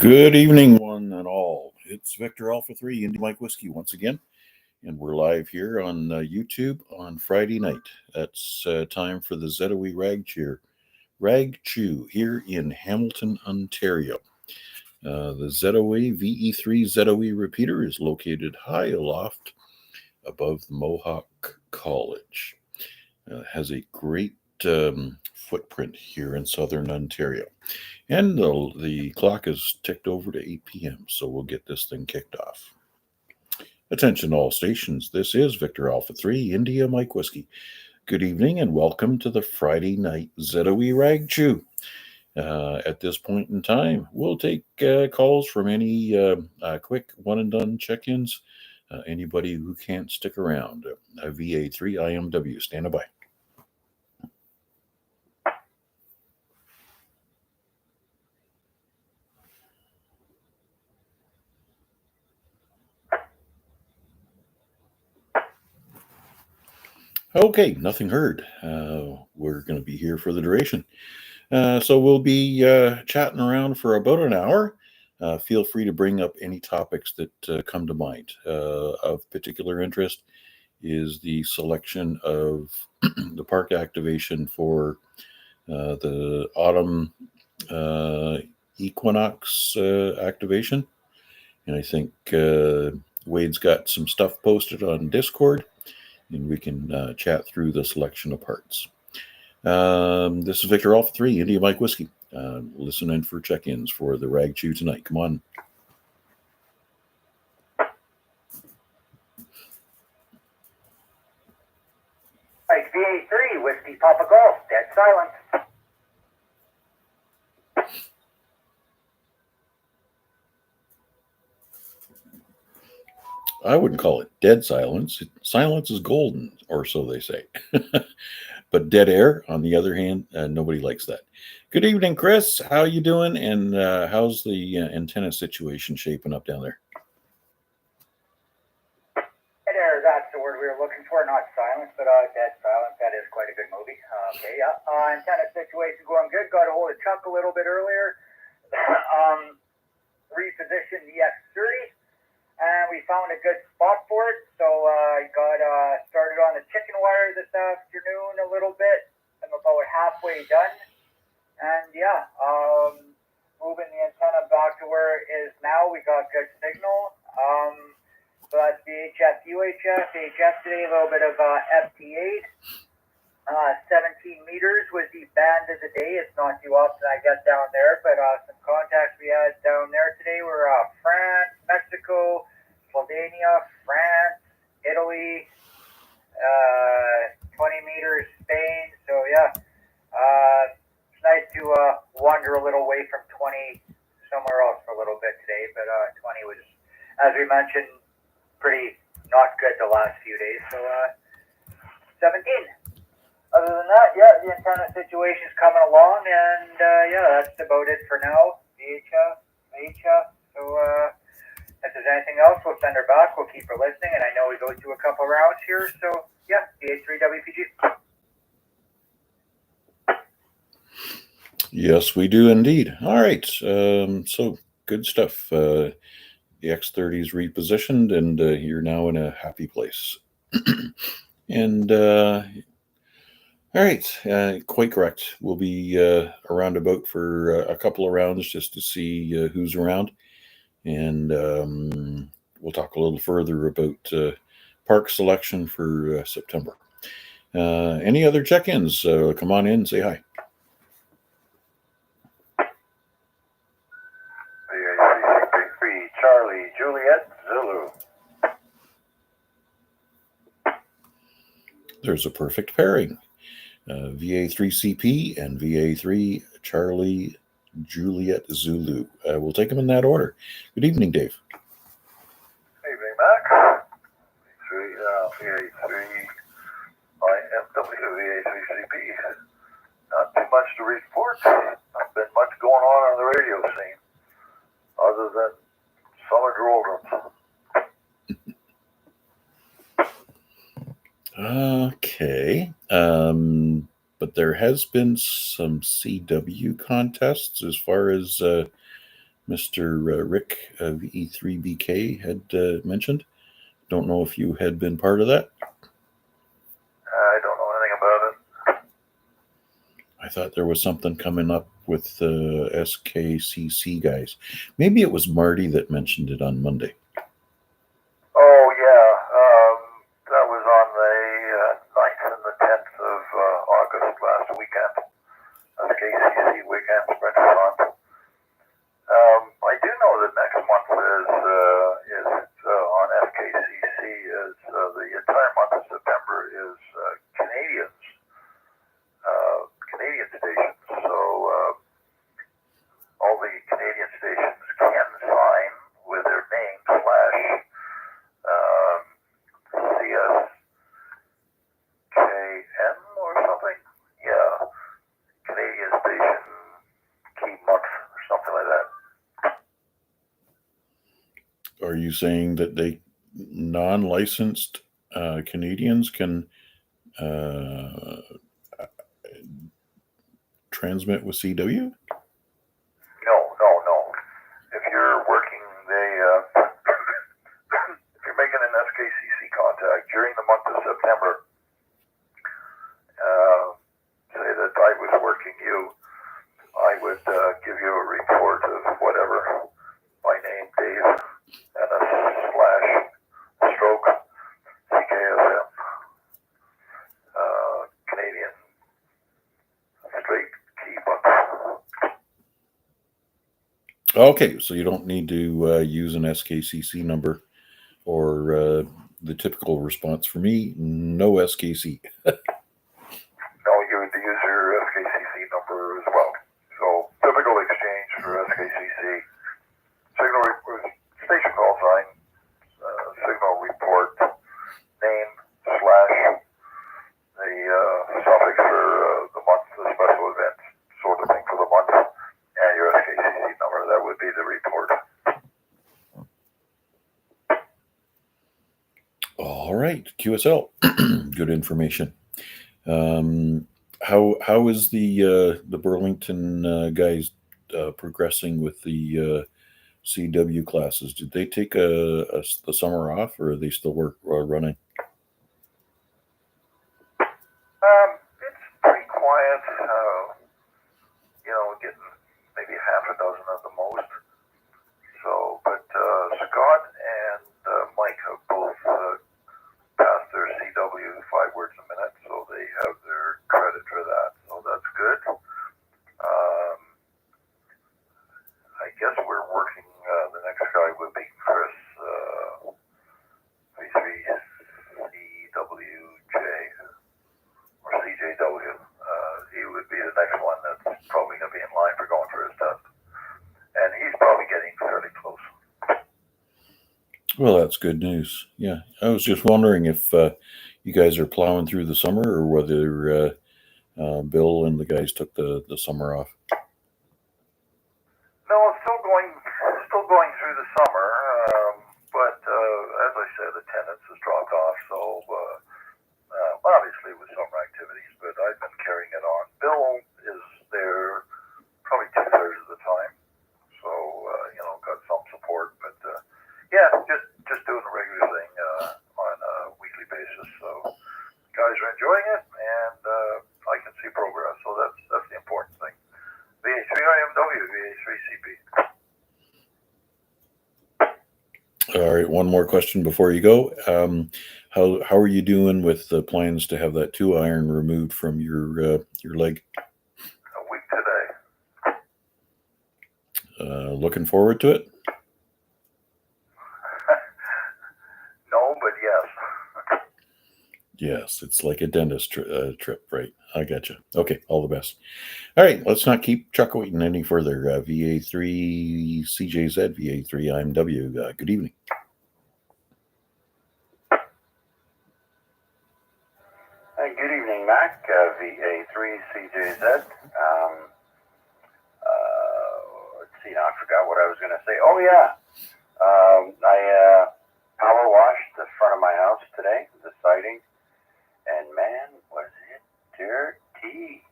Good evening, one and all. It's Victor Alpha 3 Indy Mike Whiskey once again, and we're live here on YouTube on Friday night. That's time for the ZOE Ragchew here in Hamilton, Ontario. The ZOE VE3 ZOE repeater is located high aloft above the Mohawk College. Has a great footprint here in southern Ontario. And the clock is ticked over to 8 p.m., so we'll get this thing kicked off. Attention all stations, this is Victor Alpha 3, India Mike Whiskey. Good evening and welcome to the Friday night ZOE Ragchew. At this point in time, we'll take calls from any quick one-and-done check-ins. Anybody who can't stick around. VA3IMW, stand by. Okay, nothing heard. We're going to be here for the duration. So we'll be chatting around for about an hour. Feel free to bring up any topics that come to mind. Of particular interest is the selection of the park activation for the autumn equinox activation. And I think Wade's got some stuff posted on Discord, and we can chat through the selection of parts. This is Victor Alpha 3, India Mike Whiskey. Listen in for check-ins for the Ragchew tonight. Come on. Like VA3, Whiskey Papa Golf, dead silence. I wouldn't call it dead silence. Silence is golden, or so they say. But dead air, on the other hand, nobody likes that. Good evening, Chris. How you doing? And how's the antenna situation shaping up down there? Dead air, that's the word we were looking for, not silence, but dead silence. That is quite a good movie. Okay, yeah. Antenna situation going good. Got a hold of Chuck a little bit earlier. Repositioned the X30. And we found a good spot for it, so I got started on the chicken wire this afternoon a little bit. I'm about halfway done, and yeah, moving the antenna back to where it is now. We got good signal. So that's VHF, UHF, VHF today, a little bit of FT8. 17 meters was the band of the day. It's not too often I get down there, but some contacts we had down there today were France, Mexico, Slovenia, France, Italy, 20 meters Spain. So yeah, it's nice to wander a little away from 20 somewhere else for a little bit today, but 20 was, as we mentioned, pretty not good the last few days. So 17. Other than that, yeah, the antenna situation's coming along, and yeah, that's about it for now. VHF. So if there's anything else, we'll send her back. We'll keep her listening, and I know we go through a couple rounds here. So yeah, VA3WPG. Yes, we do indeed. All right, so good stuff. The X30 is repositioned, and you're now in a happy place. And all right, quite correct. We'll be around about for a couple of rounds just to see who's around. And we'll talk a little further about park selection for September. Any other check-ins? Come on in and say hi. VA3 Charlie Juliet Zulu. There's a perfect pairing. VA3CP and VA3 Charlie Juliet Zulu. We'll take them in that order. Good evening, Dave. Evening, Mac. VA3 IMW VA3CP. Not too much to report. Not been much going on the radio scene, other than summer doldrums. Okay. But there has been some CW contests as far as Mr. Rick VE3BK had mentioned. Don't know if you had been part of that. I don't know anything about it. I thought there was something coming up with the SKCC guys. Maybe it was Marty that mentioned it on Monday. Oh, yeah. That was on the 9th and the 10th of August last weekend. KCC weekend Sprint-a-thon. I do know that next month is on FKCC is the entire month of September is Canadian stations. So all the Canadian stations can sign with their name / CSKN or something. Yeah, Canadian station key month or something like that. Are you saying that they non-licensed Canadians can transmit with CW? No. If you're working, if you're making an SKCC contact during the month of September, say that I was working you, I would give you a report of whatever, my name, Dave, and a / stroke, CKSM, Canadian straight key month. Okay, so you don't need to use an SKCC number or the typical response for me, no SKC. No, you would use your SKCC number as well. So typical exchange for SKCC, signal station call sign, signal report, name / the suffix for the month, the special event sort of thing for the month, and your SKCC number. That would be the report. All right, QSL, good information. How is the Burlington guys progressing with the CW classes? Did they take the summer off, or are they still running? It's pretty quiet. Getting maybe half a dozen at the most. So, but Scott and Mike have both passed their CW 5 words a minute, so they have their credit for that. So that's good. I guess we're working. The next guy would be Chris V3CWJ or CJW. He would be the next one that's probably going to be in line for going for his test. And he's probably getting fairly close. Well, that's good news. Yeah, I was just wondering if you guys are plowing through the summer, or whether Bill and the guys took the summer off. No, it's still going through the summer, but as I said, attendance has dropped off. So obviously with summer activities, but I've been carrying it on. Bill is there probably 2/3 of the time, so got some support. But yeah, just doing the regular thing on a weekly basis. So guys are enjoying it, and I can see progress. So that's the important thing. VA3IMW, VA3CP. All right, one more question before you go. How are you doing with the plans to have that 2-iron removed from your leg? A week today. Looking forward to it? No, but yes. Yes, it's like a dentist trip, right? I gotcha. Okay, all the best. All right, let's not keep Chuck waiting any further. VA3CJZ, VA3IMW, good evening. Good evening, Mac. VA3CJZ. Let's see, now I forgot what I was going to say. Oh, yeah. I power washed the front of my house today, the siding, and man, was it dirty.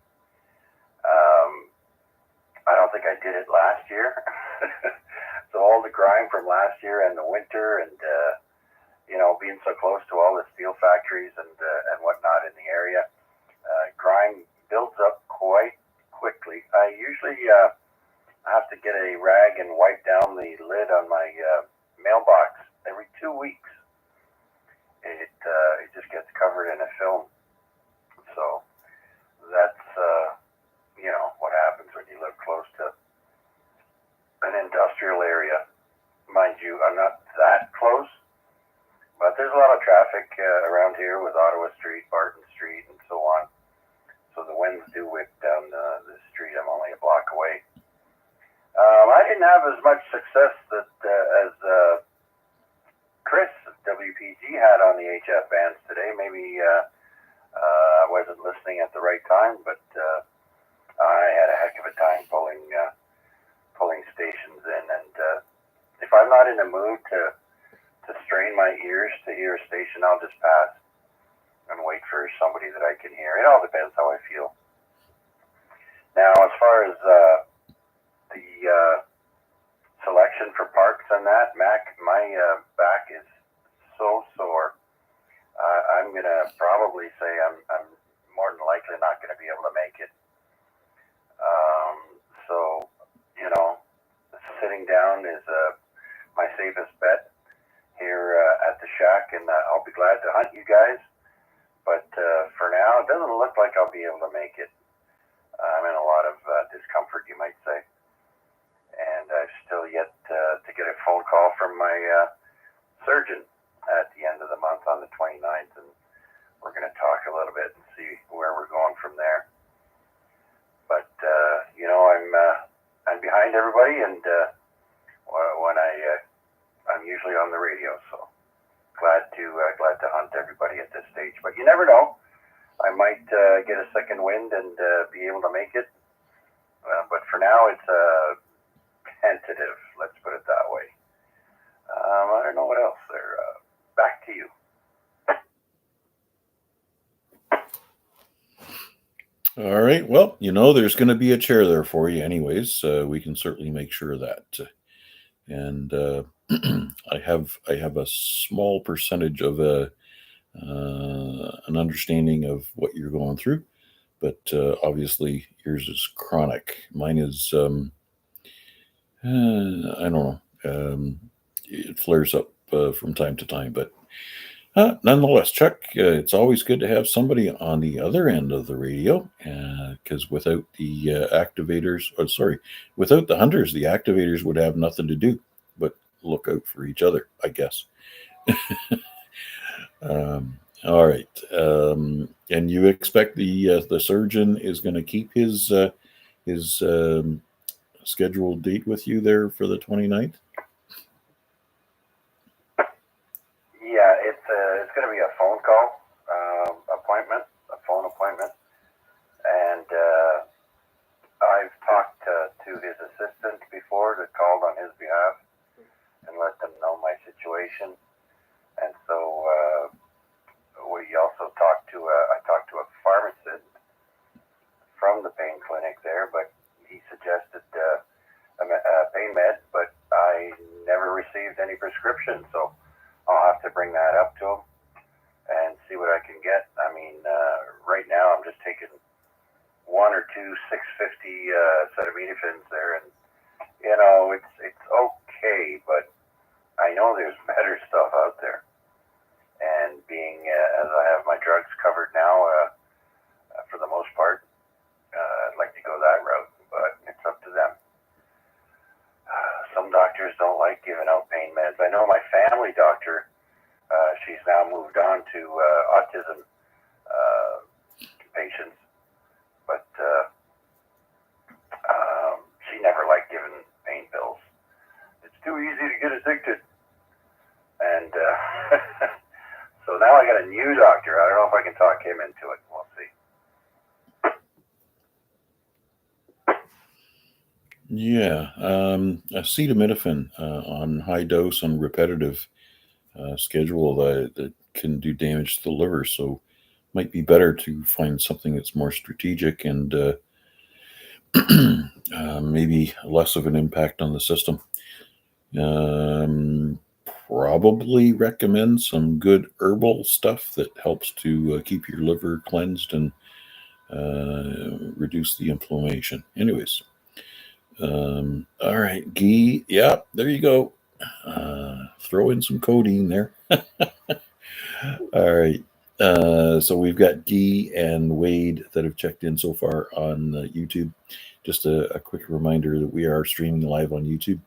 I don't think I did it last year. all the grime from last year and the winter, and being so close to all the steel factories and whatnot in the area, grime builds up quite quickly. I usually have to get a rag and wipe down the lid on my mailbox every 2 weeks. It just gets covered in a film. So that's what happens when you live close to an industrial area. Mind you, I'm not that close, but there's a lot of traffic around here with Ottawa Street, Barton Street, and so on. So the winds do whip down the street. I'm only a block away. I didn't have as much success as Chris WPG had on the HF bands today. Maybe I wasn't listening at the right time, but I had a heck of a time pulling stations in. And if I'm not in the mood to strain my ears to hear a station, I'll just pass and wait for somebody that I can hear. It all depends how I feel. Now, as far as the selection for parks and that, Mac, my back is so sore. I'm gonna probably say I'm more than likely not gonna be able to make it. So sitting down is my safest bet here at the shack, and I'll be glad to hunt you guys. But for now, it doesn't look like I'll be able to make it. I'm in a lot of discomfort, you might say. And I've still yet to get a phone call from my surgeon at the end of the month on the 29th, and we're going to talk a little bit and see where we're going from there. But I'm behind everybody, and when I'm usually on the radio, so glad to hunt everybody at this stage. But you never know, I might get a second wind and be able to make it. But for now, it's tentative. Let's put it that way. I don't know what else there. Back to you. All right. Well, there's going to be a chair there for you anyways. We can certainly make sure of that. And I have a small percentage of an understanding of what you're going through, but obviously yours is chronic. Mine is I don't know. It flares up from time to time, but nonetheless, Chuck, it's always good to have somebody on the other end of the radio, because without the without the hunters, the activators would have nothing to do but look out for each other, I guess. All right. And you expect the surgeon is going to keep his scheduled date with you there for the 29th? Yeah, it's going to be a phone call appointment, a phone appointment, and I've talked to his assistant before that called on his behalf and let them know my situation, and so we also talked to I talked to a pharmacist from the pain clinic there, but he suggested a pain med, but I never received any prescription, so I'll have to bring that up to him and see what I can get. I mean, right now I'm just taking one or two 650 acetaminophen there, and it's okay, but I know there's better stuff out there. And being as I have my drugs covered now, for the most part, I'd like to go that route, but it's up to them. Some doctors don't like giving out pain meds. I know my family doctor, she's now moved on to autism patients, but she never liked giving pain pills. It's too easy to get addicted. And so now I got a new doctor. I don't know if I can talk him into it. We'll see. Yeah, acetaminophen on high dose and repetitive schedule that can do damage to the liver. So might be better to find something that's more strategic and maybe less of an impact on the system. Probably recommend some good herbal stuff that helps to keep your liver cleansed and reduce the inflammation. Anyways, all right, ghee. Yeah, there you go. Throw in some codeine there. All right. So we've got Guy and Wade that have checked in so far on YouTube. Just a quick reminder that we are streaming live on YouTube.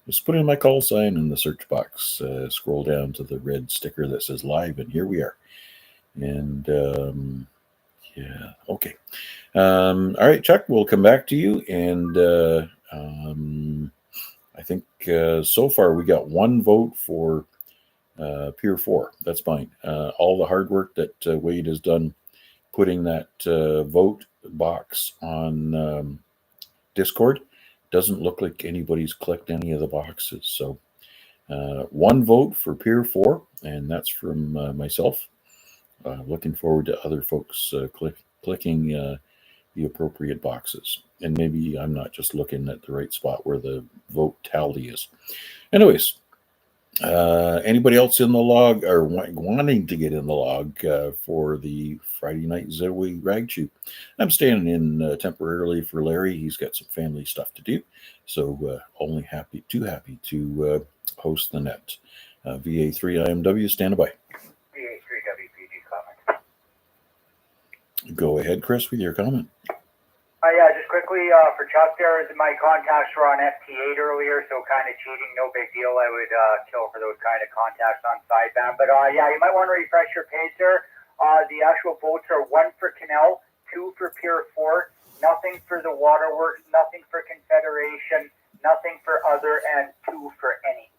Just put in my call sign in the search box. Scroll down to the red sticker that says live, and here we are. And yeah, okay. All right, Chuck, we'll come back to you. And I think so far we got one vote for Pier 4. That's fine. All the hard work that Wade has done putting that vote box on Discord doesn't look like anybody's clicked any of the boxes. So one vote for Pier 4, and that's from myself. Looking forward to other folks clicking the appropriate boxes. And maybe I'm not just looking at the right spot where the vote tally is. Anyways, anybody else in the log or wanting to get in the log for the Friday night ZOE Ragchew? I'm standing in temporarily for Larry. He's got some family stuff to do, so too happy to host the net. VA3IMW, stand by. VA3WPG comment. Go ahead, Chris, with your comment. Yeah, just quickly for Chuck there, my contacts were on FT8 earlier, so kind of cheating, no big deal. I would kill for those kind of contacts on sideband. But yeah, you might want to refresh your page there. The actual votes are 1 for Canal, 2 for Pier 4, nothing for the Waterworks, nothing for Confederation, nothing for other, and 2 for any.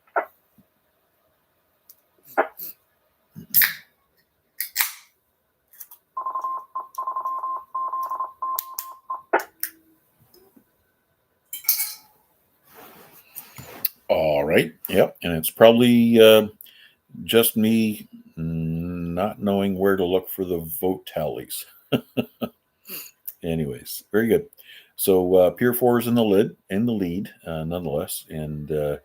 All right. Yep. And it's probably just me not knowing where to look for the vote tallies. Anyways, very good. So Pier 4 is in the lead, nonetheless. And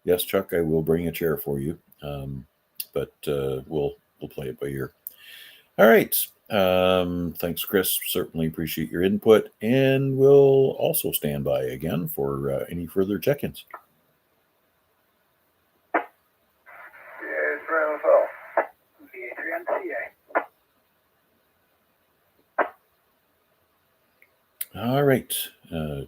yes, Chuck, I will bring a chair for you. But we'll play it by ear. All right. Thanks, Chris. Certainly appreciate your input. And we'll also stand by again for any further check-ins. VA3MWZOE. All right.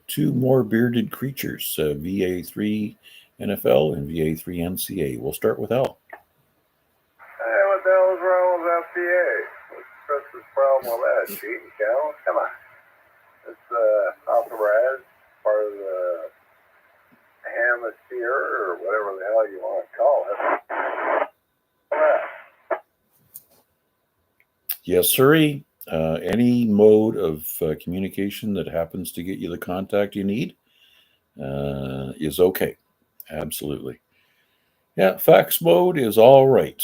2 more bearded creatures, VA3 NFL and VA3MCA. We'll start with Al. Hey, what the hell is wrong with FDA? What's Chris's problem with that? Cheating, Cal? Come on. It's authorized part of the hemisphere or whatever the hell you want to call it. Yes, sirree. Any mode of communication that happens to get you the contact you need is okay. Absolutely. Yeah, fax mode is all right.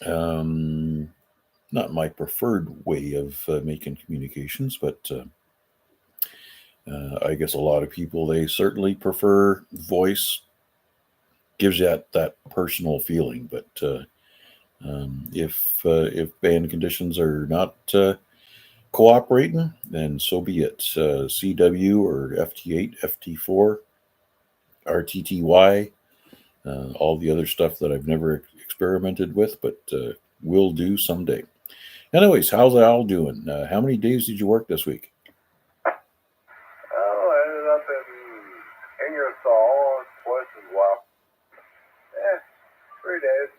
Not my preferred way of making communications, but I guess a lot of people, they certainly prefer voice. Gives you that personal feeling, but if band conditions are not cooperating, then so be it. CW or FT8, FT4, RTTY, all the other stuff that I've never experimented with, but will do someday. Anyways, how's Al doing? How many days did you work this week? Oh, I ended up in Ingersoll twice as well. 3 days.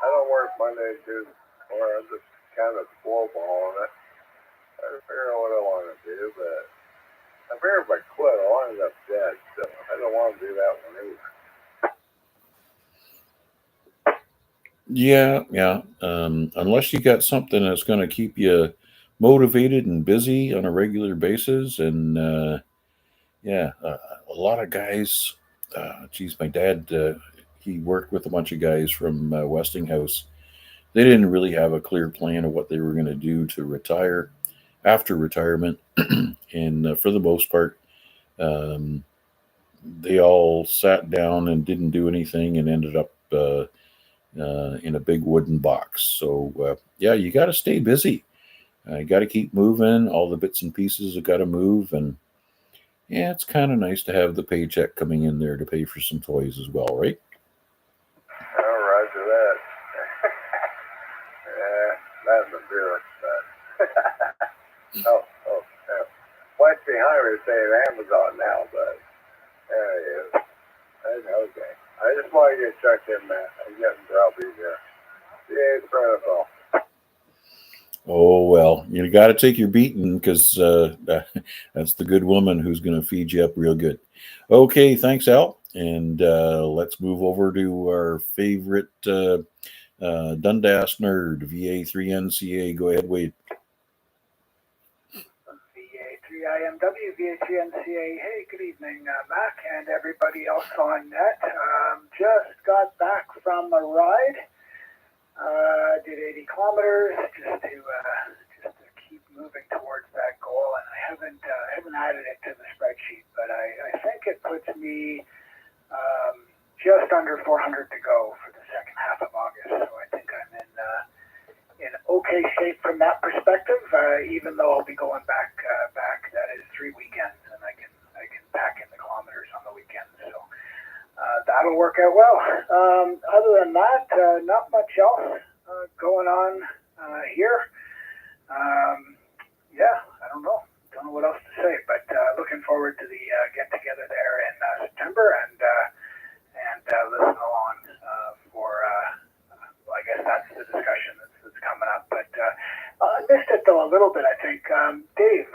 I don't work Monday, Tuesday, or I'm just kind of slow balling it. I figure out what I want to do, but I figure if I quit, I'll end up dead. So I don't want to do that one either. Yeah. Unless you got something that's going to keep you motivated and busy on a regular basis. And a lot of guys, my dad, he worked with a bunch of guys from Westinghouse. They didn't really have a clear plan of what they were going to do to retire after retirement. And for the most part, they all sat down and didn't do anything and ended up in a big wooden box. So yeah, you got to stay busy. You got to keep moving. All the bits and pieces have got to move, and yeah, it's kind of nice to have the paycheck coming in there to pay for some toys as well, right? All right to that. Yeah, that's a beer. Yeah. Might be higher saying Amazon now, but there he is. That's okay. I just want to get checked in, man. I'm getting grumpy here. Yeah, it's critical. Oh well, you got to take your beating because that's the good woman who's going to feed you up real good. Okay, thanks, Al, and let's move over to our favorite Dundas nerd, VA3NCA. Go ahead, Wade. VA3IMW, VA3NCA. Hey, good evening, Mac, and everybody else on net. Just got back from a ride. Did 80 kilometers just to keep moving towards that goal, and I haven't added it to the spreadsheet, but I think it puts me just under 400 to go for the second half of August. So I think I'm in okay shape from that perspective. Even though I'll be going back that is 3 weekends, and I can pack in the kilometers on the weekends. So that'll work out well. Other than that, not much else going on here. Yeah, I don't know what else to say, but looking forward to the get together there in September, and listen along for. I guess that's the discussion that's coming up. But I missed it though a little bit. I think Dave,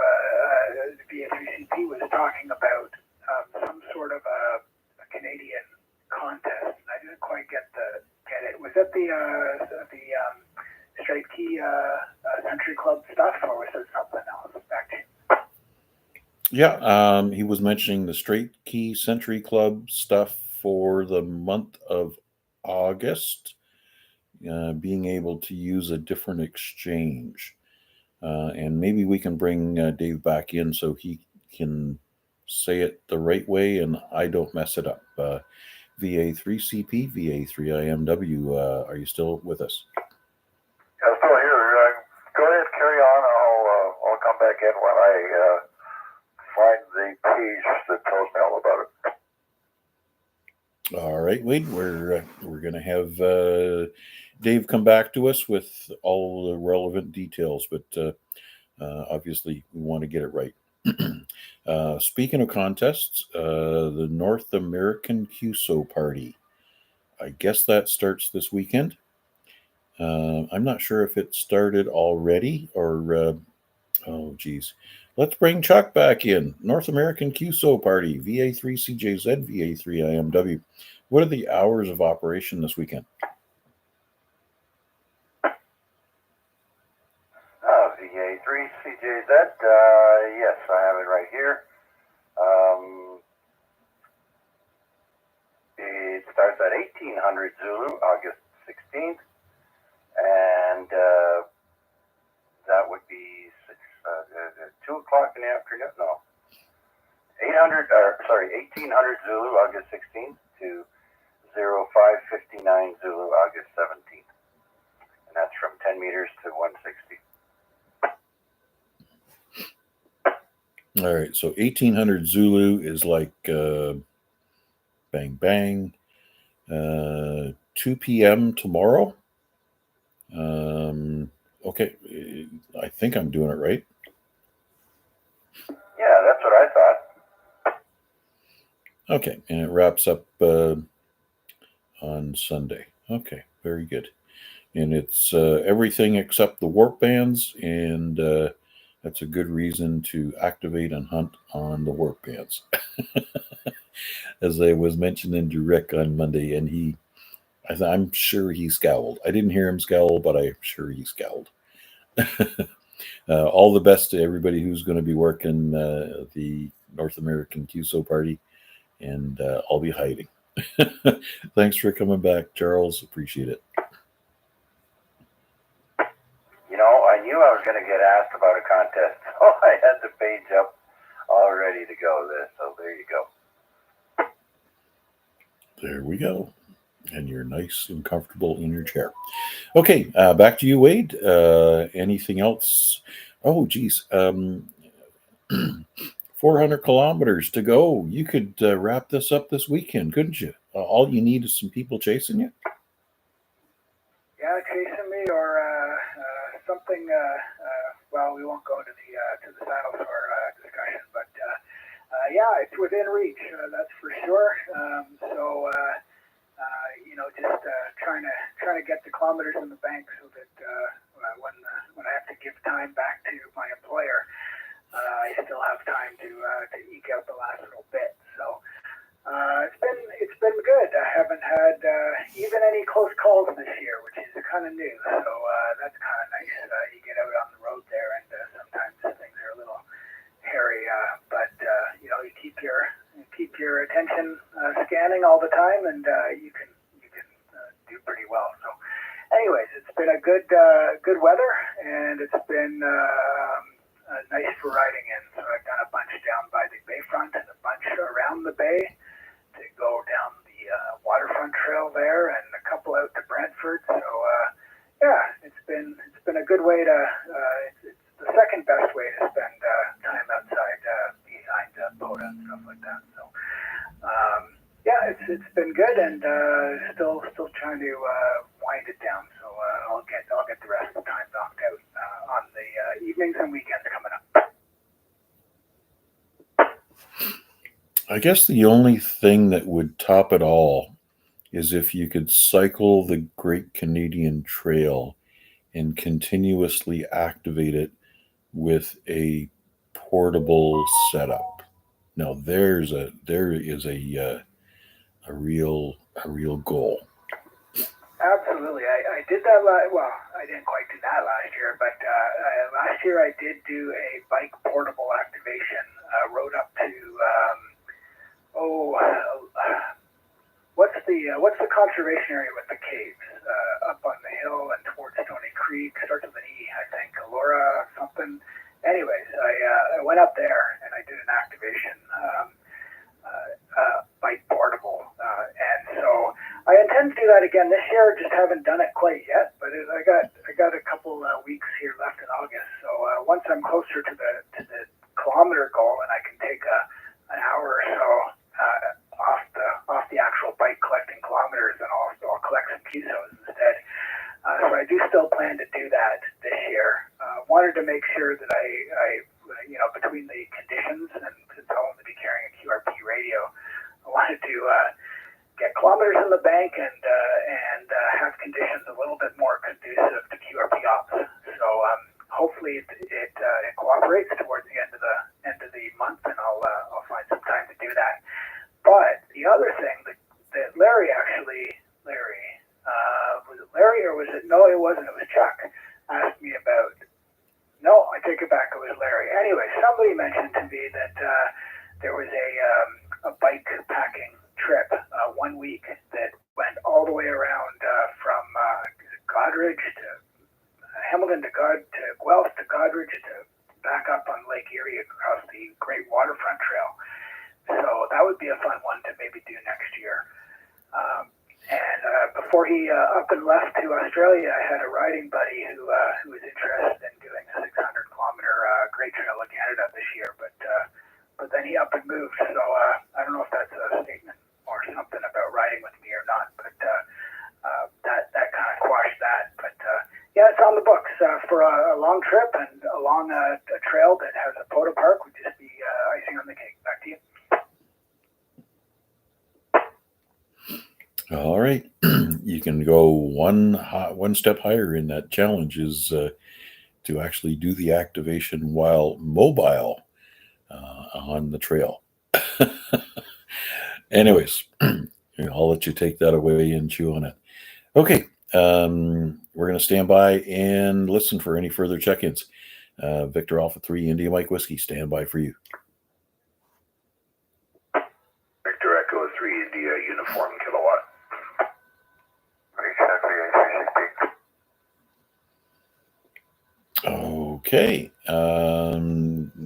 VA3CP, was talking about some sort of a Canadian contest, and I didn't quite get it. Was that the Straight Key Country Club stuff, or was it something else? Back to you. Yeah, he was mentioning the Straight Key Century Club stuff for the month of August, being able to use a different exchange. And maybe we can bring Dave back in so he can say it the right way and I don't mess it up. VA3CP, VA3IMW, are you still with us? I'm still here. Go ahead, carry on. I'll come back in when I find the page that tells me all about it. All right, Wade, we're going to have Dave come back to us with all the relevant details, but obviously we want to get it right. Speaking of contests, the North American QSO party, I guess that starts this weekend. I'm not sure if it started already or, oh geez. Let's bring Chuck back in. North American QSO party, VA3CJZ, VA3IMW. What are the hours of operation this weekend? VA3CJZ, yes, I have it right here. It starts at 1800 Zulu, August 16th, and that would be 2 o'clock in the afternoon. No, 1800 Zulu, August 16th to 0559 Zulu, August 17th, and that's from 10 meters to 160. All right, so 1800 Zulu is like bang bang. 2 p.m. tomorrow. Okay, I think I'm doing it right. Yeah, that's what I thought. Okay, and it wraps up on Sunday. Okay, very good. And it's everything except the warp bands, and that's a good reason to activate and hunt on the warp bands. As I was mentioning to Rick on Monday, and I'm sure he scowled. I didn't hear him scowl, but I'm sure he scowled. All the best to everybody who's going to be working the North American QSO party, and I'll be hiding. Thanks for coming back, Charles. Appreciate it. You know, I knew I was going to get asked about a contest, so I had the page up all ready to go. So there you go. There we go. And you're nice and comfortable in your chair. Okay, back to you, Wade. Anything else? Oh, geez. 400 kilometers to go. You could wrap this up this weekend, couldn't you? All you need is some people chasing you. Yeah, chasing me or something. Well, we won't go to the dinosaur discussion, but yeah, it's within reach. That's for sure. Just trying to get the kilometers in the bank so that when I have to give time back to my employer, I still have time to eke out the last little bit. So it's been good. I haven't had even any close calls this year, which is kind of new. So that's kind of nice. You get out on the road there, and sometimes things are a little hairy, but you keep your attention scanning all the time, and you can do pretty well. So, anyways, it's been a good weather, and it's been nice for riding in. So I've done a bunch down by the bayfront and a bunch around the bay to go down the waterfront trail there, and a couple out to Brantford. So yeah, it's been a good way to. It's the second best way to spend time outside behind Boda and stuff like that. So yeah, it's been good, and still trying to wind it down. So I'll get the rest of the time knocked out on the evenings and weekends coming up. I guess the only thing that would top it all is if you could cycle the Great Canadian Trail and continuously activate it with a portable setup. Now there is a real goal. Absolutely, I did that. Well, I didn't quite do that last year, but last year I did do a bike portable activation. Rode up to what's the conservation area with the caves up on the hill and towards Stony Creek? Starts with an E, I think, Elora something. Anyways, I went up there and I did an activation. Bike portable, and so I intend to do that again this year. Just haven't done it quite yet, but I got a couple weeks here left in August. So once I'm closer to the kilometer goal, and I can take an hour or so off the actual bike collecting kilometers, and I'll collect some pesos instead. So I do still plan to do that this year. Wanted to make sure that I between the conditions, and since I'll only be carrying a QRP radio, I wanted to get kilometers in the bank and have conditions a little bit more conducive to QRP ops. So hopefully it cooperates towards the end of the month, and I'll find some time to do that. But the other thing that Larry was it Larry or was it? No, it wasn't. It was Chuck. Asked me about. No, I take it back. It was Larry. Anyway, somebody mentioned to me that there was a bike packing trip 1 week that went all the way around from Godrich to Hamilton to Guelph to Godrich to back up on Lake Erie across the Great Waterfront Trail. So that would be a fun one to maybe do next year. And before he up and left to Australia, I had a riding buddy who was interested in doing a 600-kilometer Great Trail of Canada this year, but then he up and moved. So I don't know if that's a statement or something about riding with me or not, but that kind of quashed that. But yeah, it's on the books for a long trip and along a trail that has a photo park would just be icing on the cake. Back to you. All right, you can go one step higher in that challenge is to actually do the activation while mobile on the trail. Anyways, I'll let you take that away and chew on it. Okay, we're going to stand by and listen for any further check-ins. Victor Alpha 3 India Mike Whiskey, stand by for you. Victor Echo 3 India Uniform Kilowatt. Okay.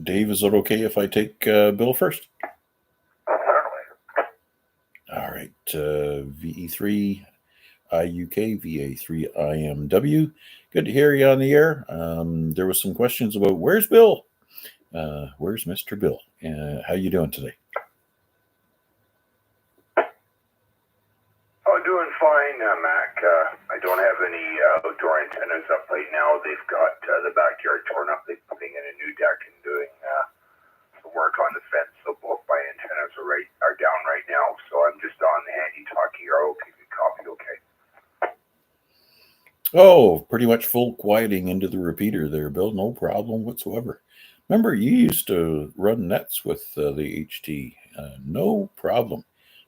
Dave, is it okay if I take Bill first? Certainly. All right. VE3 IUK VA3IMW. Good to hear you on the air. There was some questions about where's Bill? Where's Mr. Bill? How you doing today? Oh, doing fine, Mac. I don't have any outdoor antennas up right now. They've got the backyard torn up. They're putting in a new deck and doing some work on the fence. So both my antennas are down right now. So I'm just on the handy talkie here. Okay, good copy. Okay. Oh, pretty much full quieting into the repeater there, Bill. No problem whatsoever. Remember, you used to run nets with the HT. No problem.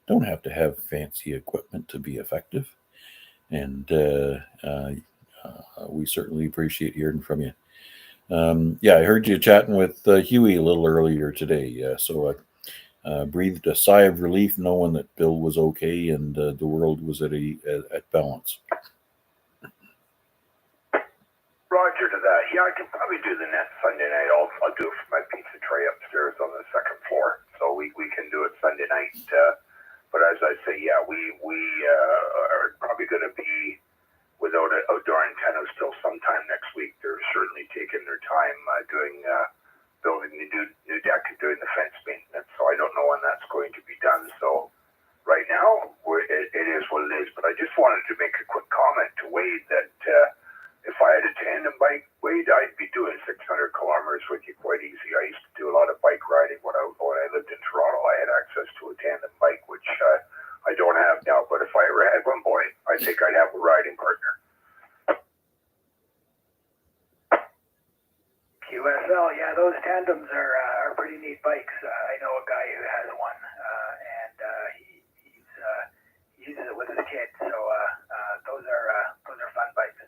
Don't have to have fancy equipment to be effective. And we certainly appreciate hearing from you. I heard you chatting with Huey a little earlier today. So I breathed a sigh of relief knowing that Bill was okay and the world was at balance. Roger to that. Yeah, I can probably do the net Sunday night. I'll do it from my pizza tray upstairs on the second floor. So we can do it Sunday night. But as I say, yeah, we are probably going to be without outdoor antennas till sometime next week. They're certainly taking their time building the new deck and doing the fence maintenance. So I don't know when that's going to be done. So right now, it is what it is. But I just wanted to make a quick comment to Wade that if I had a tandem bike, Wade, I'd be doing 600 kilometers with you quite easy. I used to do a lot of bike riding when I lived in Toronto. I had access to a tandem bike, which I don't have now. But if I ever had one, boy, I think I'd have a riding partner. QSL, yeah, those tandems are pretty neat bikes. I know a guy who has one, and he uses it with his kids. So those are fun bikes.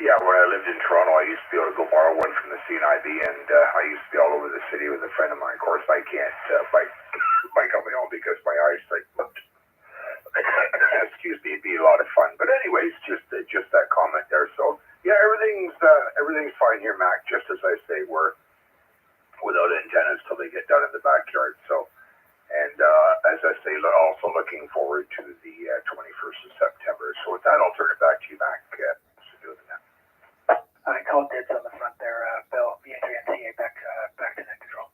Yeah, when I lived in Toronto, I used to be able to go borrow one from the CNIB, and I used to be all over the city with a friend of mine. Of course, I can't bike on my own because my eyesight flipped. Excuse me, it'd be a lot of fun. But anyways, just that comment there. So yeah, everything's fine here, Mac. Just as I say, we're without antennas till they get done in the backyard. So, and as I say, also looking forward to the 21st of September. So with that, I'll turn it back to you, Mac. I called dibs on the front there, Bill. VA3IMW back to net control.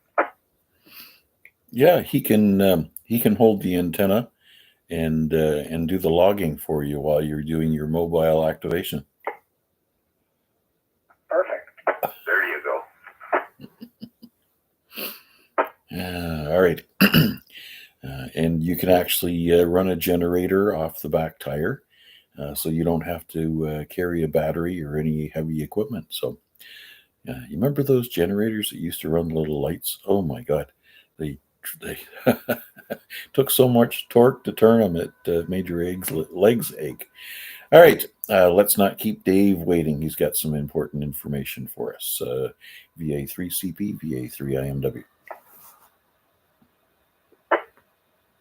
Yeah, he can hold the antenna and do the logging for you while you're doing your mobile activation. Perfect. There you go. All right. And you can actually run a generator off the back tire. So you don't have to carry a battery or any heavy equipment. So you remember those generators that used to run little lights? Oh my God, they took so much torque to turn them, it made your legs ache. All right, let's not keep Dave waiting. He's got some important information for us. VA3CP, VA3IMW.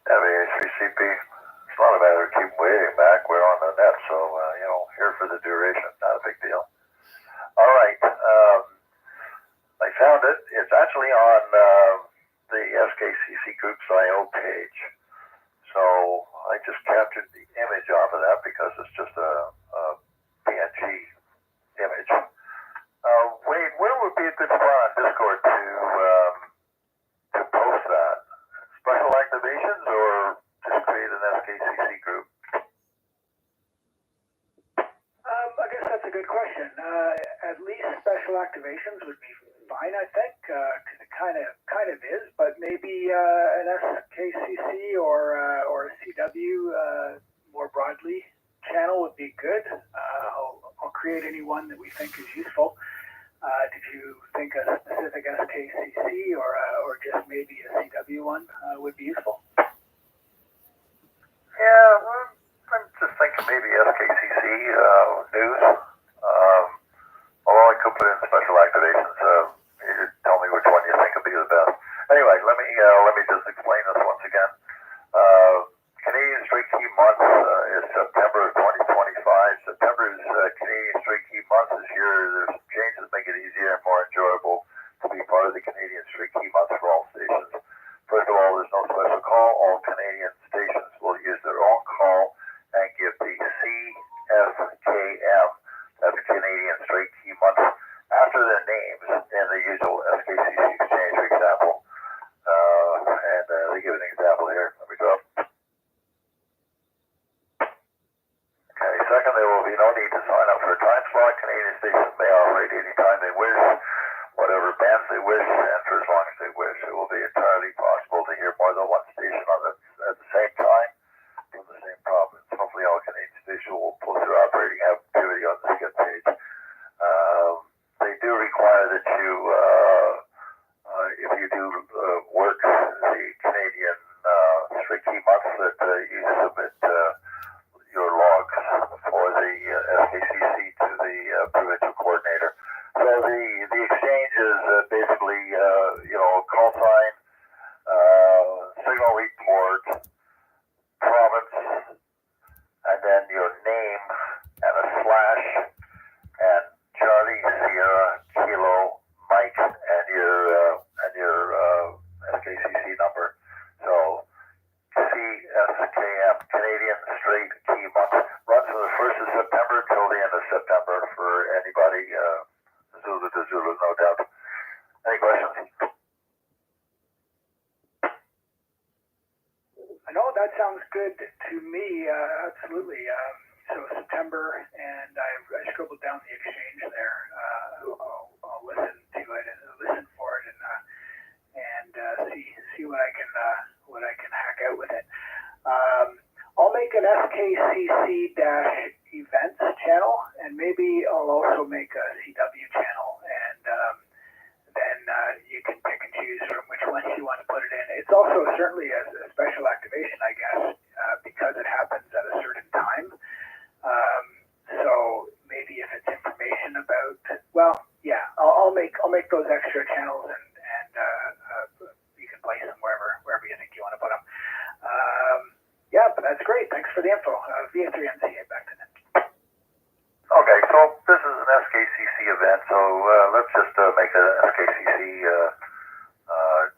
VA3CP. It's not a matter of keep waiting back. We're on the net, so, here for the duration. Not a big deal. All right. I found it. It's actually on the SKCC Group's IO page. So I just captured the image off of that because it's just a PNG image. Wade, where would be a good spot on Discord to post that? Special activations or just create an SKCC group? I guess that's a good question. At least special activations would be fine, I think, because it kind of is. But maybe an SKCC or a CW more broadly channel would be good. I'll create any one that we think is useful. Did you think a specific SKCC or just maybe a CW one would be useful? Yeah, I'm just thinking maybe SKCC news. Although I could put in special activations. You tell me which one you think would be the best. Anyway, let me just explain this once again. Canadian Straight Key Month is September of 2025. September is Canadian Straight Key Month this year. There's some changes that make it easier and more enjoyable to be part of the Canadian Straight Key Month for all stations. First of all, there's no special call. all Canadian stations will use their own call and give the CSKM, that's Canadian Straight Key Month, after their names in the usual SKCC exchange, for example. And they give an example here. Let me go up. Okay, second, there will be no need to sign up for a time slot. Canadian stations may operate anytime they wish, whatever bands they wish, and for as long as they wish. It will be entirely possible to hear more than one station at the same time from the same province. Hopefully all Canadian stations will post their operating activity on the skip page. They do require that you, if you do work the Canadian Straight Key Month, that you submit your logs for the SKCC to the provincial coordinator. So the exchange is basically, call sign, signal report, province, and then your name and a slash, and Charlie, Sierra, Kilo, Mike, and your SKCC number. So CSKM, Canadian Straight Key Month, runs from the 1st of September till the end of September for anybody, Zulu to Zulu, no doubt. Any questions? No, that sounds good to me. Absolutely. So September, and I scribbled down the exchange there. I'll listen to it and listen for it, and see what I can hack out with it. I'll make an SKCC events channel, and maybe I'll also make a CW channel, and then you can pick and choose from which ones you want to put it in. It's also certainly a special activation, I guess, because it happens at a certain time. So maybe if it's information about, I'll make those extra channels, and you can place them wherever you think you want to put them. But that's great. Thanks for the info. VA3MCA, back to Nick. Okay, so this is an SKCC event, so let's just make an SKCC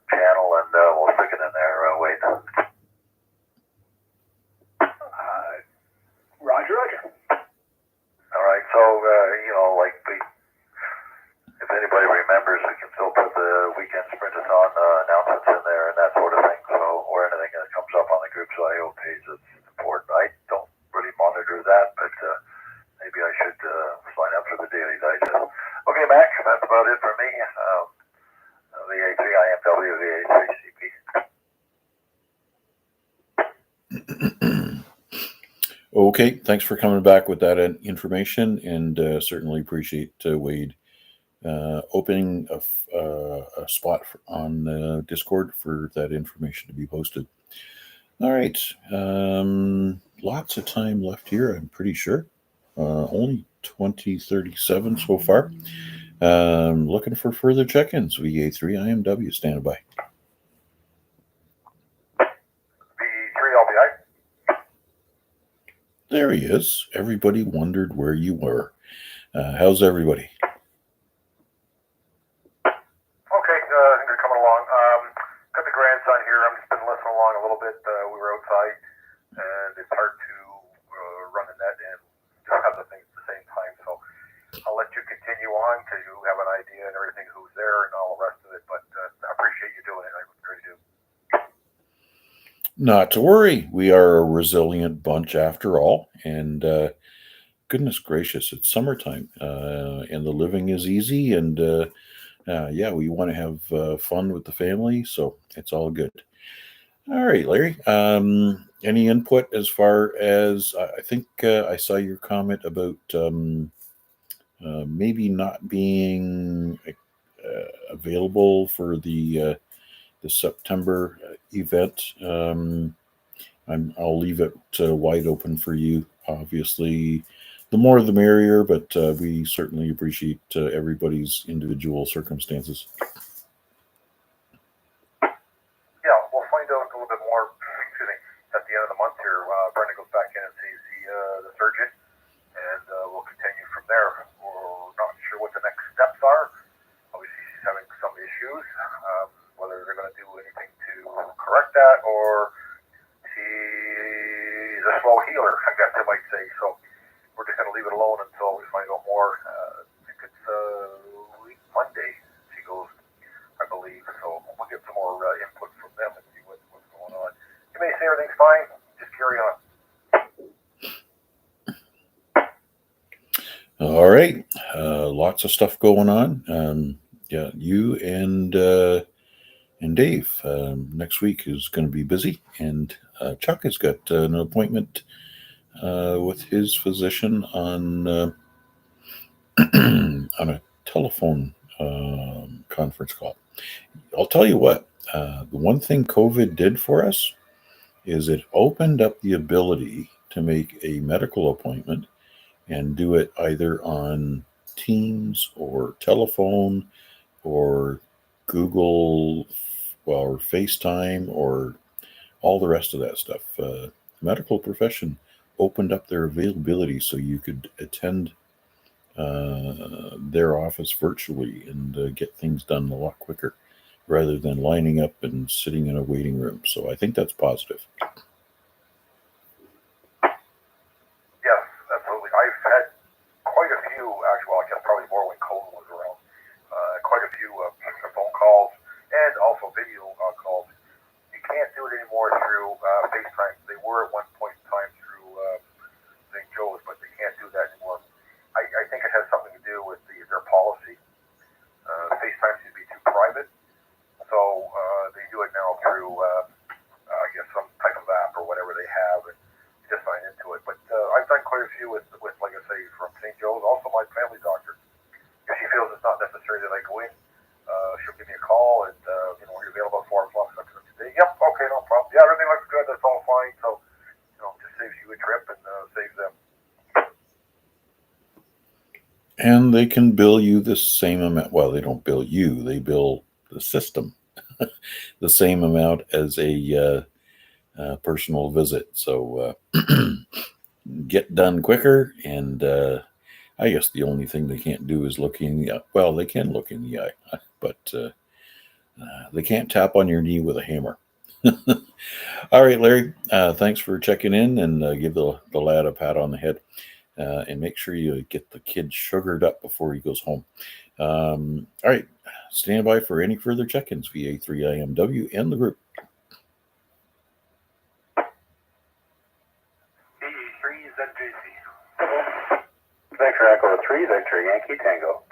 channel, and we'll stick it in there, Wade. Roger. All right, so, if anybody remembers, we can still put the weekend sprint-a-thon announcements in there and that sort of thing, or anything that comes up on the group's IO page that's important. I don't really monitor that, but maybe I should sign up for the Daily Digest. Okay, Mac, that's about it for me. VA3IMW, VA3CP. Okay, thanks for coming back with that information, and certainly appreciate Wade opening a spot on Discord for that information to be posted. All right, lots of time left here, I'm pretty sure. Only 20:37 so far. Looking for further check-ins. VA3IMW, stand by. V3LBI. There he is. Everybody wondered where you were. How's everybody? Okay, they're coming along. Got the grandson here. I'm just been listening along a little bit. We were outside, and it's hard to run the net and have the things at the same time. So I'll let you continue on because you have an idea and everything, who's there and all the rest of it. But I appreciate you doing it. I really do. Not to worry. We are a resilient bunch after all. And goodness gracious, it's summertime and the living is easy. And we want to have fun with the family. So it's all good. All right, Larry. Any input as far as I think I saw your comment about maybe not being available for the September event. I'll leave it wide open for you. Obviously, the more the merrier, but we certainly appreciate everybody's individual circumstances. Yeah, we'll find out a little bit more, at the end of the month here. Brenda goes back in and sees the surgeon, and we'll continue from there. We're not sure what the next steps are. Obviously, she's having some issues, whether they're going to do anything to correct that or lots of stuff going on. Yeah, you and Dave next week is going to be busy, and Chuck has got an appointment with his physician on on a telephone conference call. I'll tell you what, the one thing COVID did for us is it opened up the ability to make a medical appointment and do it either on Teams or telephone or Google, well, or FaceTime or all the rest of that stuff. The medical profession opened up their availability so you could attend their office virtually and get things done a lot quicker rather than lining up and sitting in a waiting room. So I think that's positive. Yes, absolutely. I've had quite a few, actually, well, I guess probably more when COVID was around, quite a few phone calls and also video calls. You can't do it anymore through FaceTime. They were at one point in time through St. Joe's, but they can't do that anymore. I think it has something to do with their policy. FaceTime seems to be too private, so they do it now through, I guess, some type of app or whatever they have, and you just sign into it. But I've done quite a few with, like I say, from St. Joe's, also my family doctor. If she feels it's not necessary that I go in, she'll give me a call and, are you available at 4 o'clock today? Yep, okay, no problem. Yeah, everything looks good, that's all fine. So, just saves you a trip and saves them. And they can bill you the same amount. Well, they don't bill you, they bill the system the same amount as a personal visit. So get done quicker. And I guess the only thing they can't do is look in the eye. Well, they can look in the eye, but they can't tap on your knee with a hammer. All right, Larry, thanks for checking in, and give the lad a pat on the head. And make sure you get the kid sugared up before he goes home. All right, stand by for any further check-ins, VA3IMW and the group. VA3ZJC. Vector Echo 3, Vector Yankee Tango.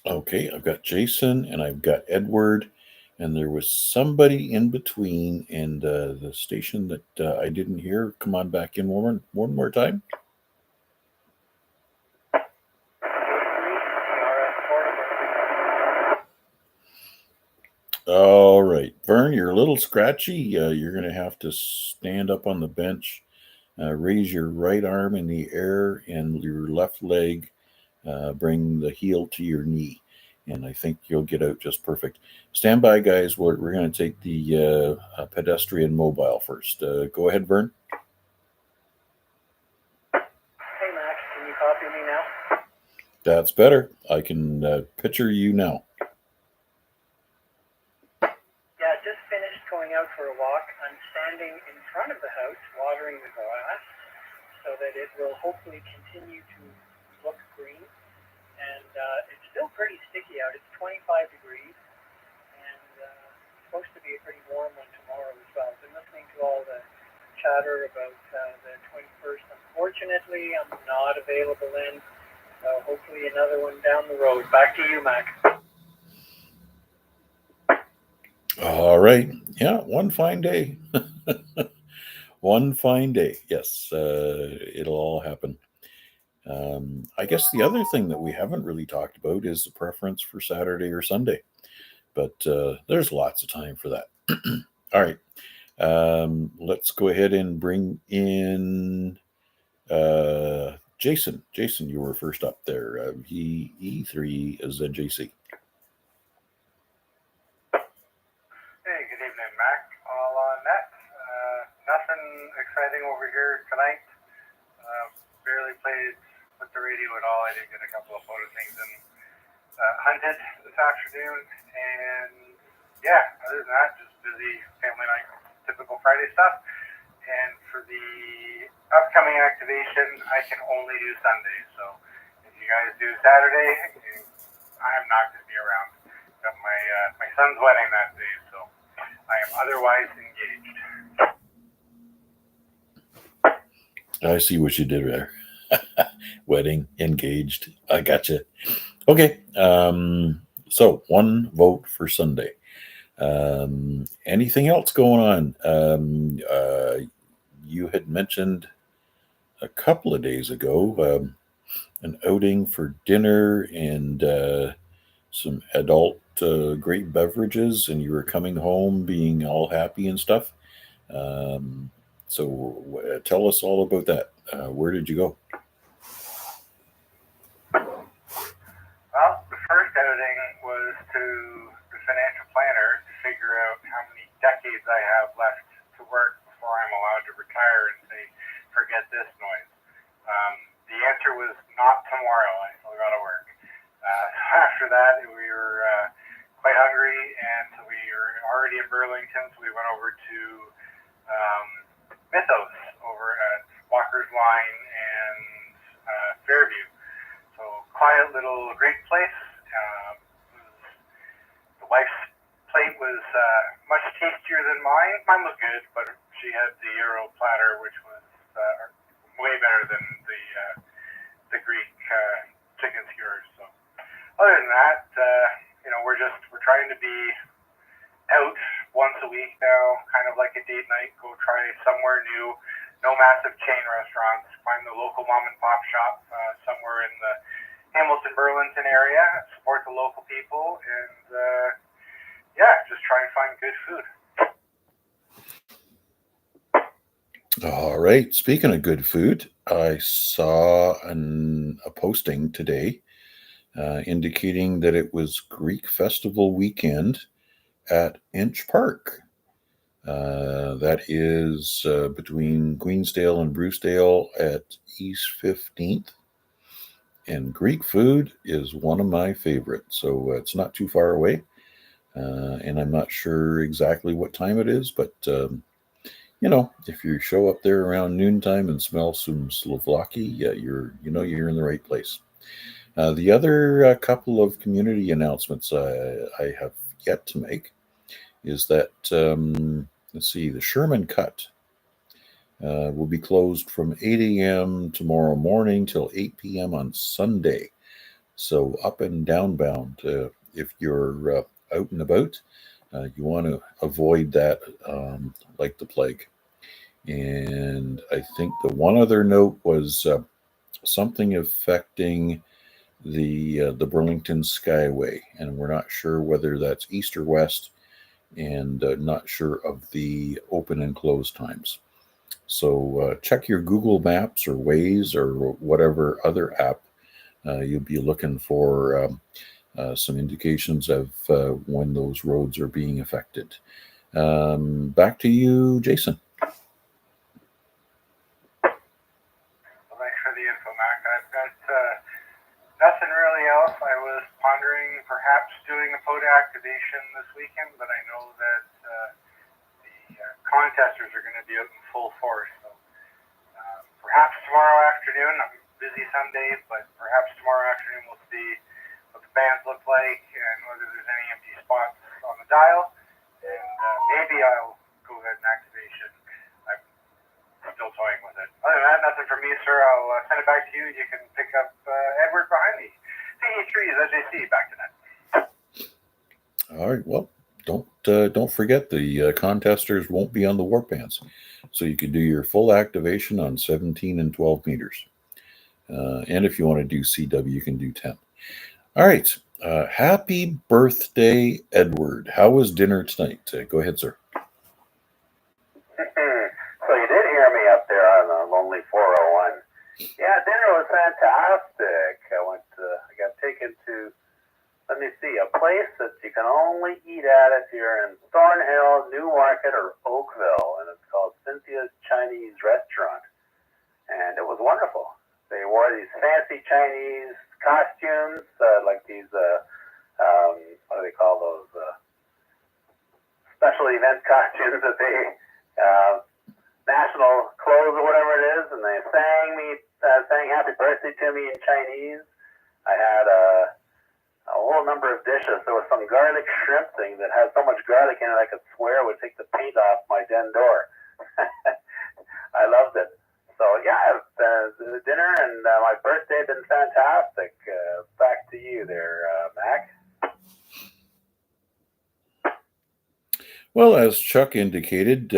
Okay, I've got Jason and I've got Edward, and there was somebody in between, and the station that I didn't hear. Come on back in one more time. All right, Vern, you're a little scratchy. You're going to have to stand up on the bench, raise your right arm in the air, and your left leg, bring the heel to your knee. And I think you'll get out just perfect. Stand by, guys. We're going to take the pedestrian mobile first. Go ahead, Vern. Hey, Max, can you copy me now? That's better. I can picture you now. Yeah, just finished going out for a walk. I'm standing in front of the house, watering the grass, so that it will hopefully continue to look green. And it's still pretty sticky out. It's 25 degrees, and it's supposed to be a pretty warm one tomorrow as well. I've been listening to all the chatter about the 21st. Unfortunately, I'm not available then, so hopefully another one down the road. Back to you, Mac. All right. Yeah, one fine day. One fine day. Yes, it'll all happen. I guess the other thing that we haven't really talked about is the preference for Saturday or Sunday, but there's lots of time for that. All right, let's go ahead and bring in Jason. Jason, you were first up there. VE3ZJC. Hey, good evening, Mac. All on net. Nothing exciting over here tonight. Barely played with the radio at all. I did get a couple of photo things and hunted this afternoon. And yeah, other than that, just busy family night, typical Friday stuff. And for the upcoming activation, I can only do Sunday. So if you guys do Saturday, I'm not going to be around. Got my son's wedding that day, so I am otherwise engaged. I see what you did there. wedding, engaged. I gotcha. Okay. So 1 vote for Sunday. Anything else going on? You had mentioned a couple of days ago an outing for dinner and some adult great beverages, and you were coming home being all happy and stuff. So tell us all about that. Where did you go? Well, the first outing was to the financial planner to figure out how many decades I have left to work before I'm allowed to retire and say, forget this noise. The answer was not tomorrow. I still got to work. After that, we were quite hungry, and so we were already in Burlington, so we went over to Mythos over at Walker's Line and Fairview. So quiet little great place. The wife's plate was much tastier than mine. Mine was good, but she had the Euro platter, which was way better than the Greek chicken skewers. So other than that, we're trying to be out once a week now, kind of like a date night. Go try somewhere new. No massive chain restaurants. Find the local mom and pop shop somewhere in the Hamilton, Burlington area. Support the local people, and just try and find good food. All right. Speaking of good food, I saw a posting today indicating that it was Greek Festival weekend at Inch Park. That is between Queensdale and Brucedale at East 15th. And Greek food is one of my favorites, so it's not too far away. And I'm not sure exactly what time it is, but if you show up there around noontime and smell some souvlaki, you're in the right place. The other couple of community announcements I have yet to make is that let's see, the Sherman Cut will be closed from 8 a.m. tomorrow morning till 8 p.m. on Sunday. So up and downbound, if you're out and about, you want to avoid that like the plague. And I think the one other note was something affecting the Burlington Skyway, and we're not sure whether that's east or west, and not sure of the open and close times. So check your Google Maps or Waze or whatever other app you'll be looking for some indications of when those roads are being affected. Back to you, Jason. Well, thanks for the info, Mac. I've got nothing really else. I was pondering perhaps doing a POTA activation this weekend, but I know that the contesters are going to be out in full force. So perhaps tomorrow afternoon, I'm busy some days, but perhaps tomorrow afternoon we'll see what the bands look like and whether there's any empty spots on the dial. And maybe I'll go ahead and activation. I'm still toying with it. Other than that, nothing from me, sir. I'll send it back to you. You can pick up Edward behind me. VA3's SJC, back to net. All right. Well, don't forget the contesters won't be on the warp bands, so you can do your full activation on 17 and 12 meters. And if you want to do CW, you can do 10. All right. Happy birthday, Edward. How was dinner tonight? Go ahead, sir. So you did hear me up there on the Lonely 401. Yeah, dinner was fantastic. I got taken to, let me see, a place that you can only eat at if you're in Thornhill, Newmarket, or Oakville, and it's called Cynthia's Chinese Restaurant. And it was wonderful. They wore these fancy Chinese costumes, like these, what do they call those, special event costumes that they, national clothes or whatever it is, and they sang happy birthday to me in Chinese. I had a whole number of dishes. There was some garlic shrimp thing that had so much garlic in it I could swear would take the paint off my den door. I loved it. So yeah, the dinner and my birthday have been fantastic. Back to you there, Mac. Well, as Chuck indicated,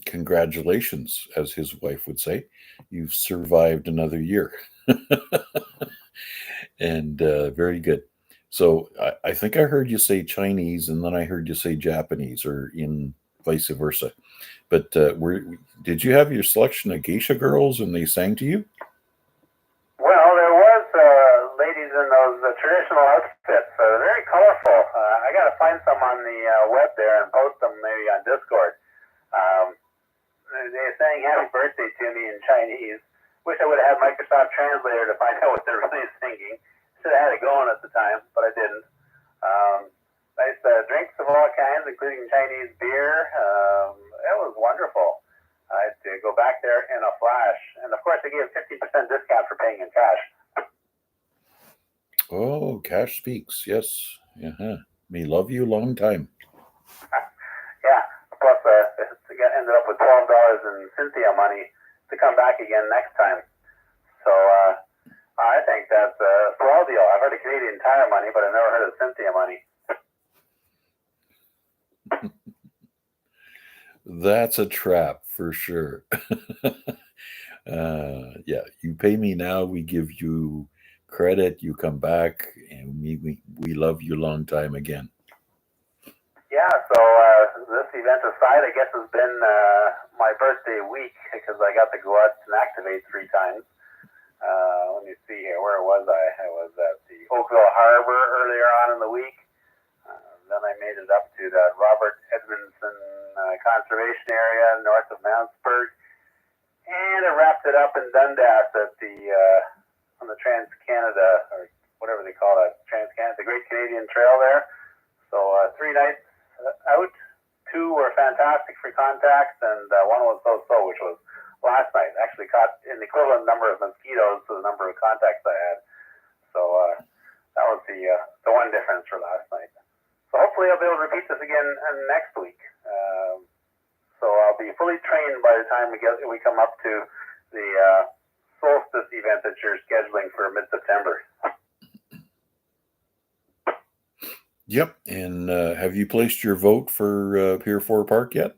congratulations, as his wife would say. You've survived another year. And very good. So I think I heard you say Chinese, and then I heard you say Japanese, or in vice versa. But did you have your selection of geisha girls, and they sang to you? Well, there was ladies in those traditional outfits, very colorful. I got to find some on the web there and post them maybe on Discord. They sang "Happy Birthday" to me in Chinese. Wish I would have had Microsoft Translator to find out what they're really singing. Should have had it going at the time, but I didn't. Nice drinks of all kinds, including Chinese beer. It was wonderful. I had to go back there in a flash. And of course, they gave a 50% discount for paying in cash. Oh, cash speaks. Yes. Uh-huh. Me love you long time. Yeah. Plus, ended up with $12 in Cynthia money to come back again next time. So I think that's a swell deal. I've heard of Canadian Tire money, but I've never heard of Cynthia money. That's a trap for sure. Yeah, you pay me now, we give you credit, you come back, and we love you long time again. Yeah, so this event aside, I guess has been my birthday week because I got to go out and activate 3 times. Let me see here. Where was I? I was at the Oakville Harbor earlier on in the week. Then I made it up to the Robert Edmondson Conservation Area north of Mountsburg. And I wrapped it up in Dundas at the on the Trans-Canada, or whatever they call it, Trans-Canada, the Great Canadian Trail there. So 3 nights out. 2 were fantastic for contacts, and 1 was so-so, which was last night. Actually caught an equivalent number of mosquitoes to the number of contacts I had. So that was the one difference for last night. So hopefully I'll be able to repeat this again next week. So I'll be fully trained by the time we come up to the solstice event that you're scheduling for mid-September. Yep. And have you placed your vote for Pier 4 Park yet?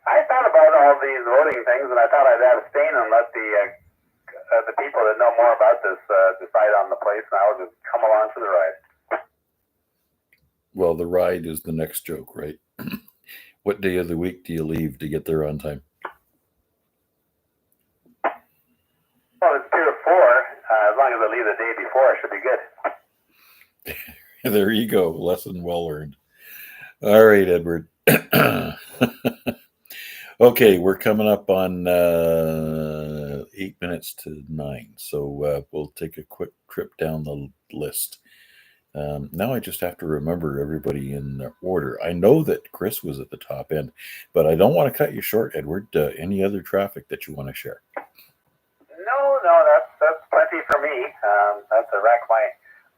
I thought about all these voting things, and I thought I'd abstain and let the people that know more about this decide on the place, and I would just come along for the ride. Well, the ride is the next joke, right? What day of the week do you leave to get there on time? Well, it's Pier 4. As long as I leave the day before, I should be good. There you go. Lesson well learned. All right, Edward. Okay, we're coming up on 8 minutes to 9. So we'll take a quick trip down the list. Now I just have to remember everybody in order. I know that Chris was at the top end, but I don't want to cut you short, Edward. Any other traffic that you want to share? No, that's plenty for me. That's to rack my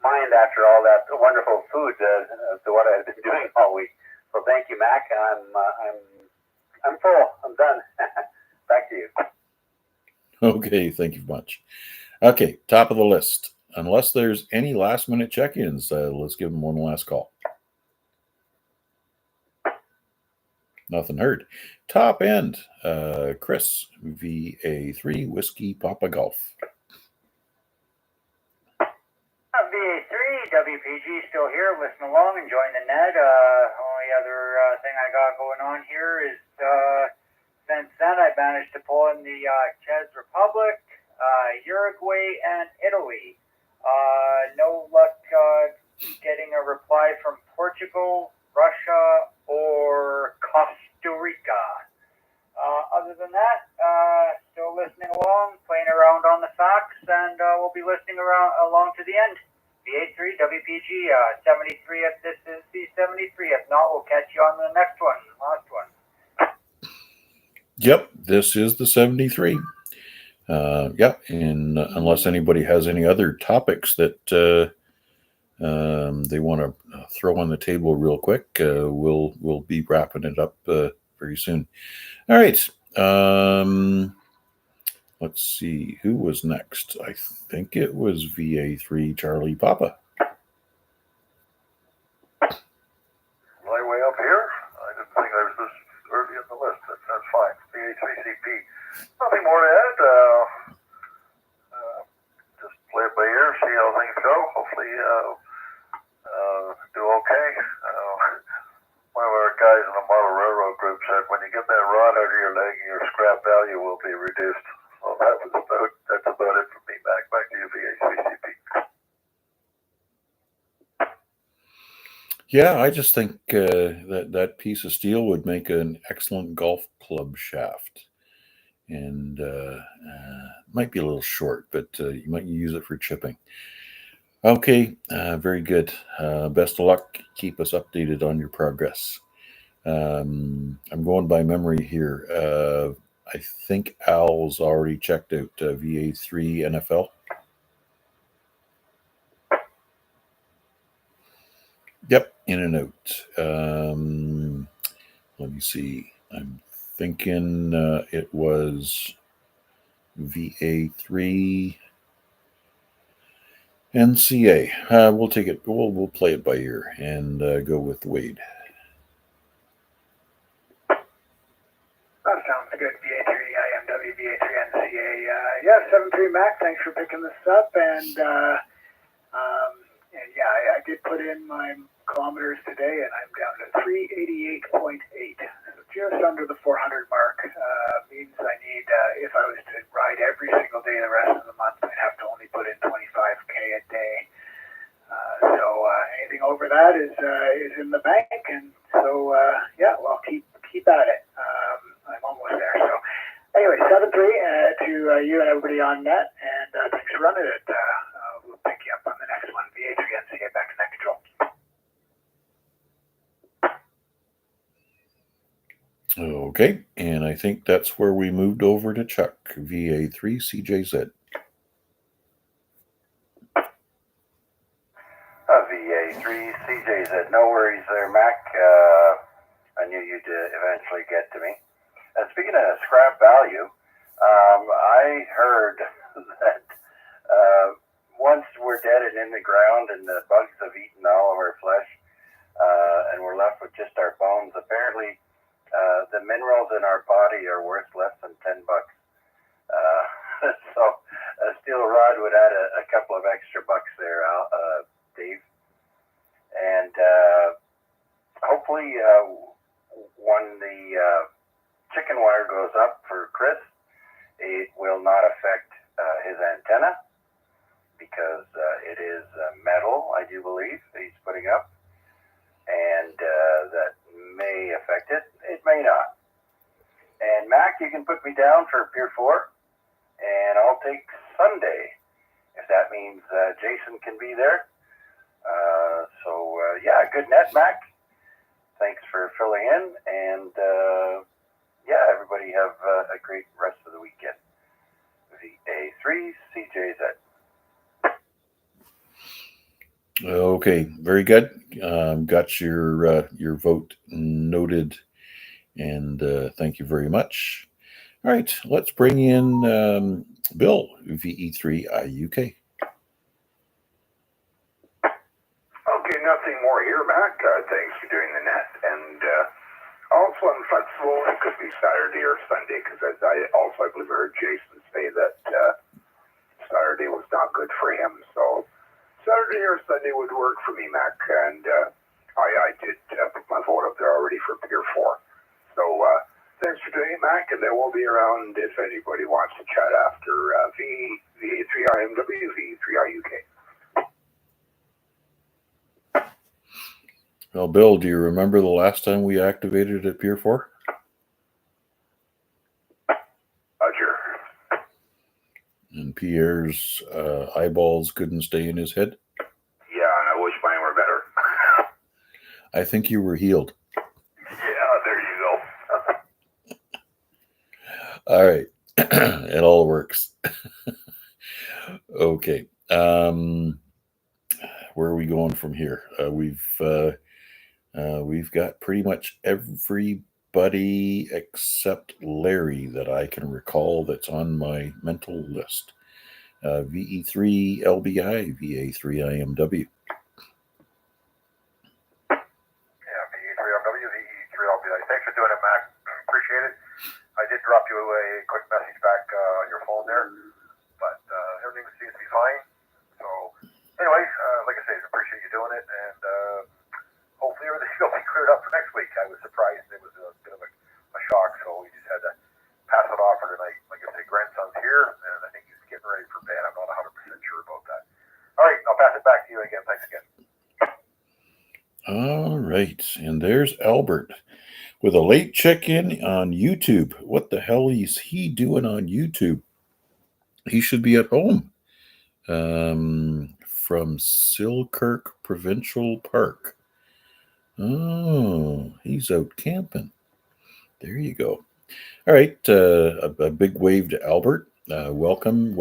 mind after all that wonderful food to what I've been doing all week. So thank you, Mac. I'm full. I'm done. Back to you. Okay, thank you much. Okay, top of the list. Unless there's any last-minute check-ins, let's give them one last call. Nothing heard. Top end, Chris, VA3 Whiskey Papa Golf. VA3 WPG still here, listening along, enjoying the net. Only other thing I got going on here is since then I managed to pull in the Czech Republic, Uruguay, and Italy. No luck getting a reply from Portugal, Russia, or Costa Rica. Other than that, still listening along, playing around on the facts, and we'll be listening along to the end. VA3 WPG 73 if this is the 73. If not, we'll catch you on the next one, last one. Yep, this is the 73. Yeah, and unless anybody has any other topics that they want to throw on the table real quick, we'll be wrapping it up very soon. All right. Let's see, who was next? I think it was VA3 Charlie Papa. My way up here? I didn't think I was this early in the list. That's fine. VA3CP. Nothing more to add. Just play it by ear, see how things go. Hopefully, do okay. One of our guys in the model railroad group said, when you get that rod out of your leg, your scrap value will be reduced. So that's about it from me. Back to you, VA3CP. Yeah, I just think that piece of steel would make an excellent golf club shaft. And might be a little short, but you might use it for chipping. Okay, very good. Best of luck. Keep us updated on your progress. I'm going by memory here. I think Al's already checked out VA3 NFL. Yep, in and out. Let me see. I'm thinking it was VA3 NCA. We'll take it. We'll play it by ear and go with Wade. That sounds good. VA3IMW VA3NCA. Yeah, 73 Mac. Thanks for picking this up. And yeah, I did put in my kilometers today, and I'm down to 388.8. So just under the 400 mark. Means I need, if I was to ride every single day the rest of the month, I'd have to only put in 25K a day. So anything over that is in the bank, and so yeah, well, keep at it. I'm almost there. So anyway, 7-3 to you and everybody on net, and thanks for running it. We'll pick you up on the next one. VA3NCA back in net control. Okay, and I think that's where we moved over to Chuck, VA3 CJZ. VA3 CJZ, no worries there, Mac. I knew you'd eventually get to me. Speaking of scrap value, I heard that once we're dead and in the ground and the bugs have eaten all of our flesh and we're left with just our bones, apparently the minerals in our body are worth less than $10. So a steel rod would add a couple of extra bucks there, Dave. And hopefully when the chicken wire goes up for Chris, it will not affect his antenna, because it is metal, I do believe, that he's putting up, and that may affect it. It may not. And Mac, you can put me down for Pier 4, and I'll take Sunday, if that means Jason can be there. So yeah, good net, Mac. Thanks for filling in, and yeah, everybody have a great rest of the weekend. VA3 CJZ. Okay, very good. Got your vote noted, and thank you very much. All right, let's bring in Bill, VE3IUK. Okay, nothing more here, Mac. Thanks for doing the net. And also, I'm flexible. It could be Saturday or Sunday, because I believe I heard Jason say that Saturday was not good for him. So Saturday or Sunday would work for me, Mac. And I did put my vote up there already for Pier 4. So thanks for doing it, Mac. And then we'll be around if anybody wants to chat after VA3IMW VA3IUK. Well, Bill, do you remember the last time we activated at Pier 4? Sure. And Pierre's eyeballs couldn't stay in his head? Yeah, and I wish mine were better. I think you were healed. Yeah, there you go. All right. It all works. Okay. Where are we going from here? We've got pretty much everybody anybody except Larry that I can recall that's on my mental list. VE3LBI, VA3IMW. Yeah, VA3MW, VE3LBI. Thanks for doing it, Mac. Appreciate it. I did drop you a quick message back on your phone there, but everything seems to be fine. So, anyway, like I say, appreciate you doing it, and hopefully everything will be cleared up for next week. I was surprised. It was a bit of a shock, so we just had to pass it off for tonight. Like I say, grandson's here, and I think he's getting ready for bed. I'm not 100% sure about that. All right, I'll pass it back to you again. Thanks again. All right, and there's Albert with a late check-in on YouTube. What the hell is he doing on YouTube? He should be at home. From Silkirk Provincial Park. Oh, he's out camping. There you go. All right, a big wave to Albert. Welcome.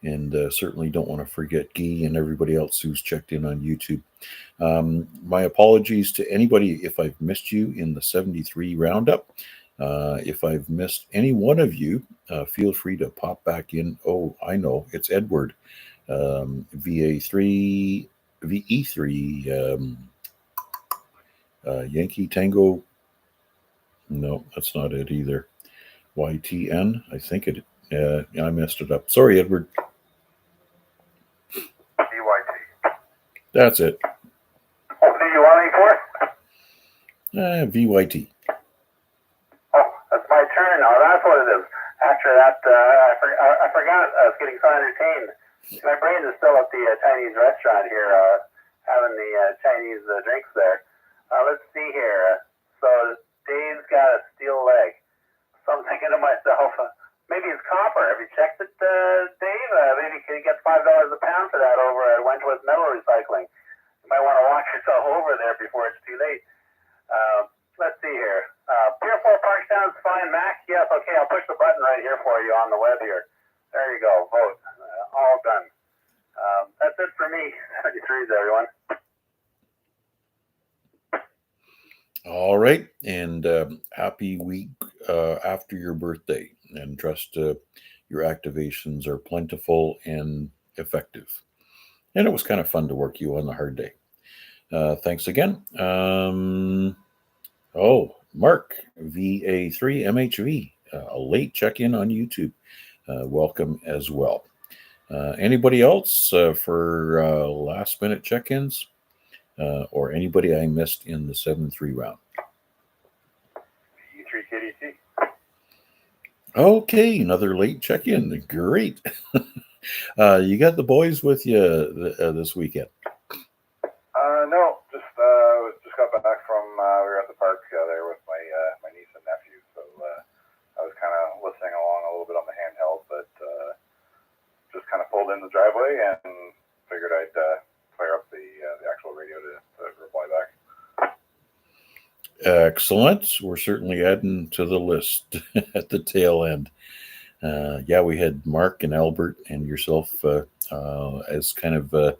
And certainly don't want to forget Guy and everybody else who's checked in on YouTube. My apologies to anybody if I've missed you in the 73 roundup. If I've missed any one of you, feel free to pop back in. Oh, I know, it's Edward. VA3, VE3, Yankee Tango. No, that's not it either. YTN, I think it. I messed it up. Sorry, Edward. VYT. That's it. Oh, who do you want me for? VYT. Oh, that's my turn. Oh, that's what it is. After that, I forgot. I was getting so entertained. My brain is still at the Chinese restaurant here, having the Chinese drinks there. Let's see here. So Dave's got a steel leg. So I'm thinking to myself, maybe it's copper. Have you checked it, Dave? Maybe you can get $5 a pound for that over at Wentworth Metal Recycling. You might want to watch yourself over there before it's too late. Let's see here. Pier 4 Park sounds fine, Mac. Yes, okay, I'll push the button right here for you on the web here. There you go. Vote. All done. That's it for me. 73s, everyone. All right, and happy week after your birthday, and trust your activations are plentiful and effective. And it was kind of fun to work you on the hard day. Thanks again. Mark, VA3MHV, a late check-in on YouTube. Welcome as well. Anybody else for last-minute check-ins? Or anybody I missed in the 7-3 round? E3KDT. Okay, another late check-in. Great. You got the boys with you this weekend? No, just got back from we were at the park there with my niece and nephew, so I was kind of listening along a little bit on the handheld, but just kind of pulled in the driveway and figured I'd fire up the actual radio to reply back. Excellent. We're certainly adding to the list at the tail end. We had Mark and Albert and yourself as kind of the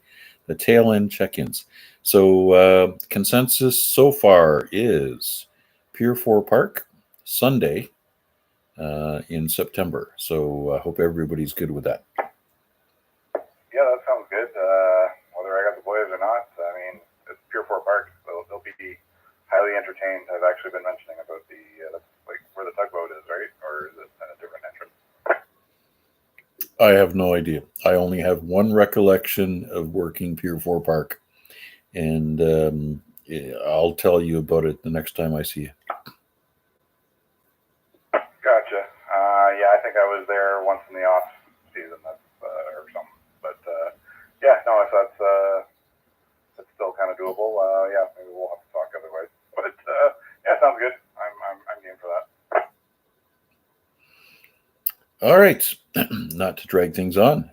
tail end check-ins. So consensus so far is Pier 4 Park Sunday in September. So I hope everybody's good with that. Yeah, that sounds good. Whether I got the boys or not, I mean, it's Pier 4 Park. They'll be highly entertained. I've actually been mentioning about that's like where the tugboat is, right? Or is it in a different entrance? I have no idea. I only have one recollection of working Pier 4 Park, and I'll tell you about it the next time I see you. Gotcha. Yeah, I think I was there once in the off season, or something. But yeah, no, if that's still kind of doable, yeah, maybe we'll have to talk otherwise. But yeah, sounds good. I'm game for that. All right, not to drag things on.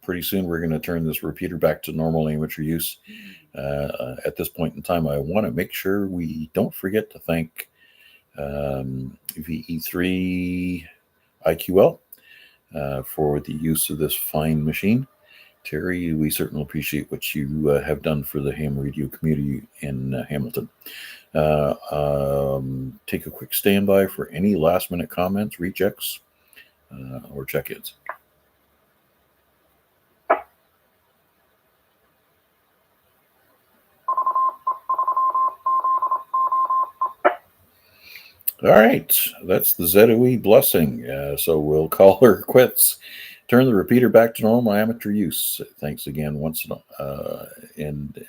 Pretty soon we're going to turn this repeater back to normal amateur use. At this point in time, I want to make sure we don't forget to thank VE3IQL for the use of this fine machine. Terry, we certainly appreciate what you have done for the ham radio community in Hamilton. Take a quick standby for any last minute comments, rechecks, or check-ins. All right, that's the ZOE blessing. So we'll call her quits. Turn the repeater back to normal amateur use. Thanks again and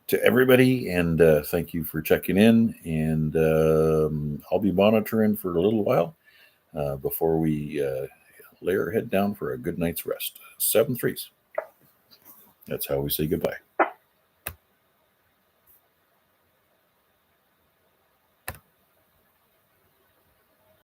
to everybody, and thank you for checking in. And I'll be monitoring for a little while before we lay our head down for a good night's rest. 7 3s. That's how we say goodbye.